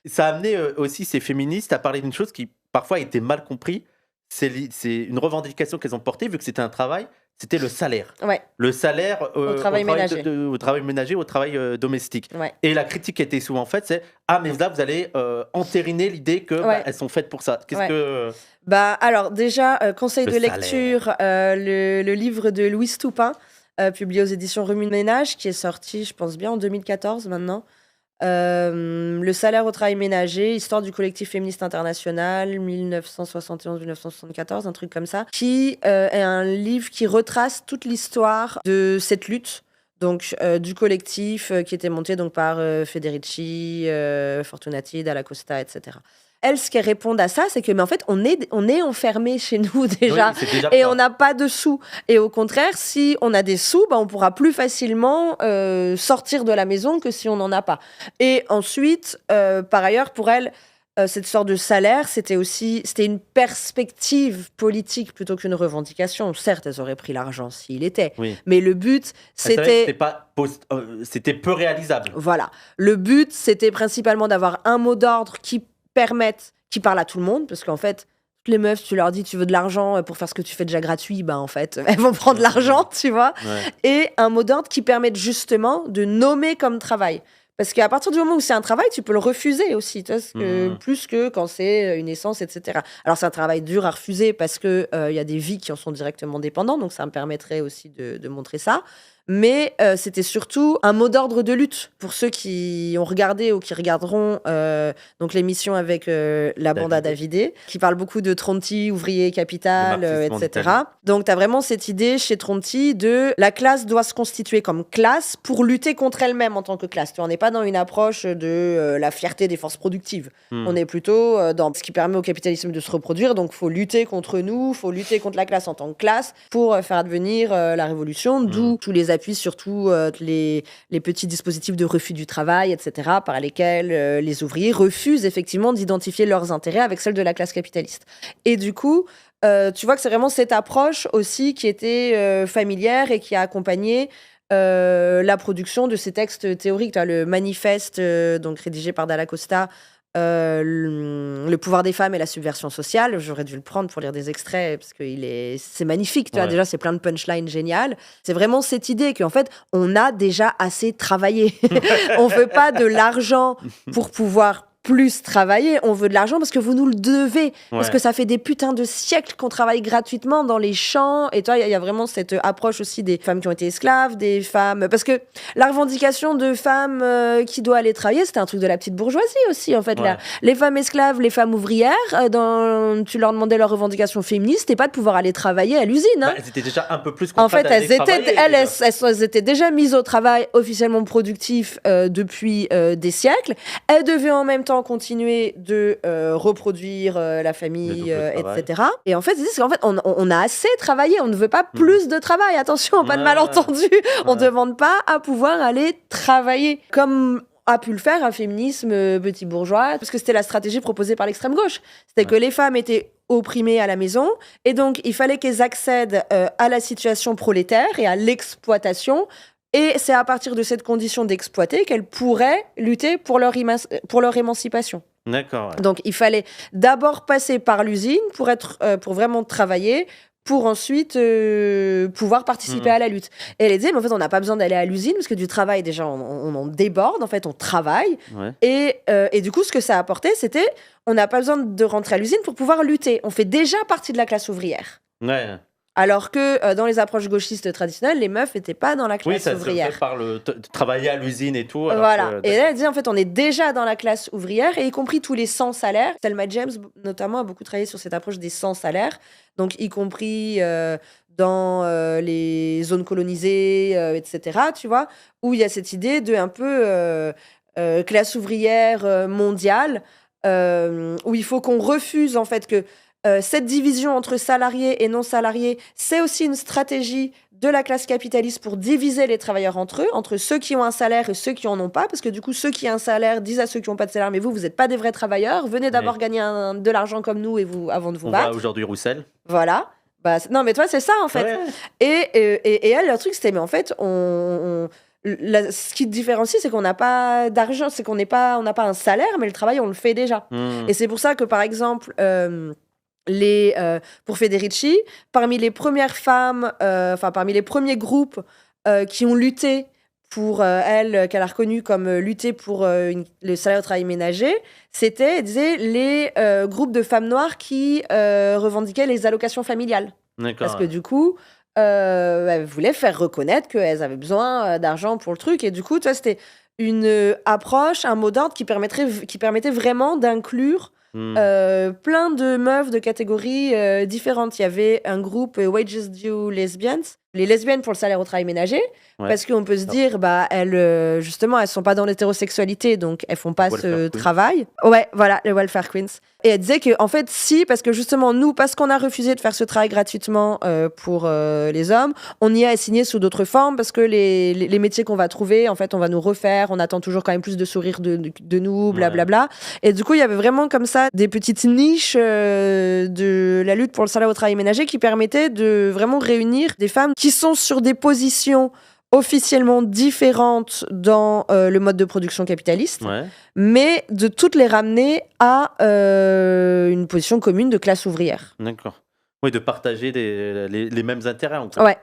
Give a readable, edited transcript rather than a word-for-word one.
ça a amené aussi ces féministes à parler d'une chose qui parfois a été mal comprise. C'est une revendication qu'elles ont portée, vu que c'était un travail, c'était le salaire. Ouais. Le salaire Au travail ménager. au travail ménager, au travail domestique. Ouais. Et la critique qui était souvent faite, c'est ah mais là vous allez entériner l'idée que Ouais. elles sont faites pour ça. Qu'est-ce Ouais. que Alors déjà, conseil Le de lecture, le livre de Louise Toupin, publié aux éditions Remue Ménage, qui est sorti, je pense bien, en 2014 maintenant. Le salaire au travail ménager, histoire du collectif féministe international, 1971-1974, un truc comme ça, qui est un livre qui retrace toute l'histoire de cette lutte. Donc, du collectif qui était monté donc, par Federici, Fortunati, Dalla Costa, etc. Elles, ce qu'elles répondent à ça, c'est que, mais en fait, on est enfermés chez nous déjà, Oui, c'est déjà et ça. on n'a pas de sous. Et au contraire, si on a des sous, on pourra plus facilement sortir de la maison que si on n'en a pas. Et ensuite, par ailleurs, pour elles, cette sorte de salaire, c'était une perspective politique plutôt qu'une revendication. Certes, elles auraient pris l'argent s'il était, Oui. mais le but, C'était c'était peu réalisable. voilà. Le but, c'était principalement d'avoir un mot d'ordre qui parle à tout le monde, parce qu'en fait, toutes les meufs, tu leur dis tu veux de l'argent pour faire ce que tu fais déjà gratuit, en fait, elles vont prendre l'argent, tu vois. Ouais. Et un mot d'ordre qui permette justement de nommer comme travail. Parce qu'à partir du moment où c'est un travail, tu peux le refuser aussi, tu vois, plus que quand c'est une essence, etc. Alors, c'est un travail dur à refuser parce qu'il y a des vies qui en sont directement dépendantes, donc ça me permettrait aussi de montrer ça. Mais c'était surtout un mot d'ordre de lutte pour ceux qui ont regardé ou qui regarderont donc l'émission avec la bande à Davidé, qui parle beaucoup de Tronti, ouvrier, capital, etc. Donc, tu as vraiment cette idée chez Tronti de la classe doit se constituer comme classe pour lutter contre elle-même en tant que classe. Tu vois, on n'est pas dans une approche de la fierté des forces productives. On est plutôt dans ce qui permet au capitalisme de se reproduire. Donc, il faut lutter contre nous, il faut lutter contre la classe en tant que classe pour faire advenir la révolution, d'où tous les appuie surtout les petits dispositifs de refus du travail, etc., par lesquels les ouvriers refusent effectivement d'identifier leurs intérêts avec celles de la classe capitaliste. Et du coup, tu vois que c'est vraiment cette approche aussi qui était familière et qui a accompagné la production de ces textes théoriques. Tu as le manifeste donc rédigé par Dalla Costa, le pouvoir des femmes et la subversion sociale. J'aurais dû le prendre pour lire des extraits parce que c'est magnifique, tu vois. Déjà c'est plein de punchlines géniales. C'est vraiment cette idée qu'en fait on a déjà assez travaillé. On veut pas de l'argent pour pouvoir plus travailler, on veut de l'argent parce que vous nous le devez, parce que ça fait des putains de siècles qu'on travaille gratuitement dans les champs. Et toi, il y a vraiment cette approche aussi des femmes qui ont été esclaves, des femmes, parce que la revendication de femmes qui doivent aller travailler, c'était un truc de la petite bourgeoisie aussi, en fait. Là. Les femmes esclaves, les femmes ouvrières, tu leur demandais leur revendication féministe et pas de pouvoir aller travailler à l'usine. Hein. Elles étaient déjà un peu plus en fait, elles étaient déjà mises au travail officiellement productif depuis des siècles. Elles devaient en même temps continuer de reproduire la famille, etc. Et en fait, on a assez travaillé, on ne veut pas plus de travail. Attention, pas de malentendu. On ne demande pas à pouvoir aller travailler comme a pu le faire un féminisme petit bourgeois, parce que c'était la stratégie proposée par l'extrême gauche. C'était que les femmes étaient opprimées à la maison, et donc il fallait qu'elles accèdent à la situation prolétaire et à l'exploitation. Et c'est à partir de cette condition d'exploiter qu'elles pourraient lutter pour leur émancipation. D'accord. Ouais. Donc, il fallait d'abord passer par l'usine pour vraiment travailler, pour ensuite pouvoir participer à la lutte. Et elle disait, mais en fait, on n'a pas besoin d'aller à l'usine, parce que du travail, déjà, on en déborde, en fait, on travaille. Ouais. Et du coup, ce que ça a apporté, c'était, on n'a pas besoin de rentrer à l'usine pour pouvoir lutter. On fait déjà partie de la classe ouvrière. Ouais. Alors que dans les approches gauchistes traditionnelles, les meufs n'étaient pas dans la classe ouvrière. Oui, ça se fait par le travailler à l'usine et tout. Voilà. Et là, elle disait, en fait, on est déjà dans la classe ouvrière, et y compris tous les sans salaires. Selma James, notamment, a beaucoup travaillé sur cette approche des sans salaires, donc y compris dans les zones colonisées, etc., tu vois, où il y a cette idée de un peu classe ouvrière mondiale, où il faut qu'on refuse, en fait, que cette division entre salariés et non-salariés, c'est aussi une stratégie de la classe capitaliste pour diviser les travailleurs entre eux, entre ceux qui ont un salaire et ceux qui en ont pas, parce que du coup, ceux qui ont un salaire disent à ceux qui n'ont pas de salaire, mais vous n'êtes pas des vrais travailleurs, venez d'abord gagner de l'argent comme nous avant de vous battre. On voit aujourd'hui Roussel. Voilà. Non, mais toi, c'est ça, en fait. Ouais. Et elle, leur truc, c'était, mais en fait, ce qui te différencie, c'est qu'on n'a pas d'argent, c'est qu'on on n'a pas un salaire, mais le travail, on le fait déjà. Et c'est pour ça que, par exemple, pour Federici, parmi les premières femmes, parmi les premiers groupes qui ont lutté pour elle, qu'elle a reconnu comme lutter pour le salaire au travail ménager, elle disait, les groupes de femmes noires qui revendiquaient les allocations familiales. Parce que du coup, elles voulaient faire reconnaître qu'elles avaient besoin d'argent pour le truc. Et du coup, tu vois, c'était une approche, un mot d'ordre qui permettait vraiment d'inclure plein de meufs de catégories différentes. Il y avait un groupe Wages Due Lesbians, les lesbiennes pour le salaire au travail ménager, parce qu'on peut se dire, elles, justement, elles sont pas dans l'hétérosexualité, donc elles font pas ce travail. Ouais, voilà, les welfare queens. Et elle disait que, en fait, si, parce que justement, nous, parce qu'on a refusé de faire ce travail gratuitement pour les hommes, on y a assigné sous d'autres formes, parce que les métiers qu'on va trouver, en fait, on va nous refaire, on attend toujours quand même plus de sourires de nous, blablabla. Et du coup, il y avait vraiment comme ça des petites niches de la lutte pour le salaire au travail ménager qui permettaient de vraiment réunir des femmes qui sont sur des positions officiellement différentes dans le mode de production capitaliste, mais de toutes les ramener à une position commune de classe ouvrière. D'accord. Oui, de partager les mêmes intérêts. En fait. Ouais.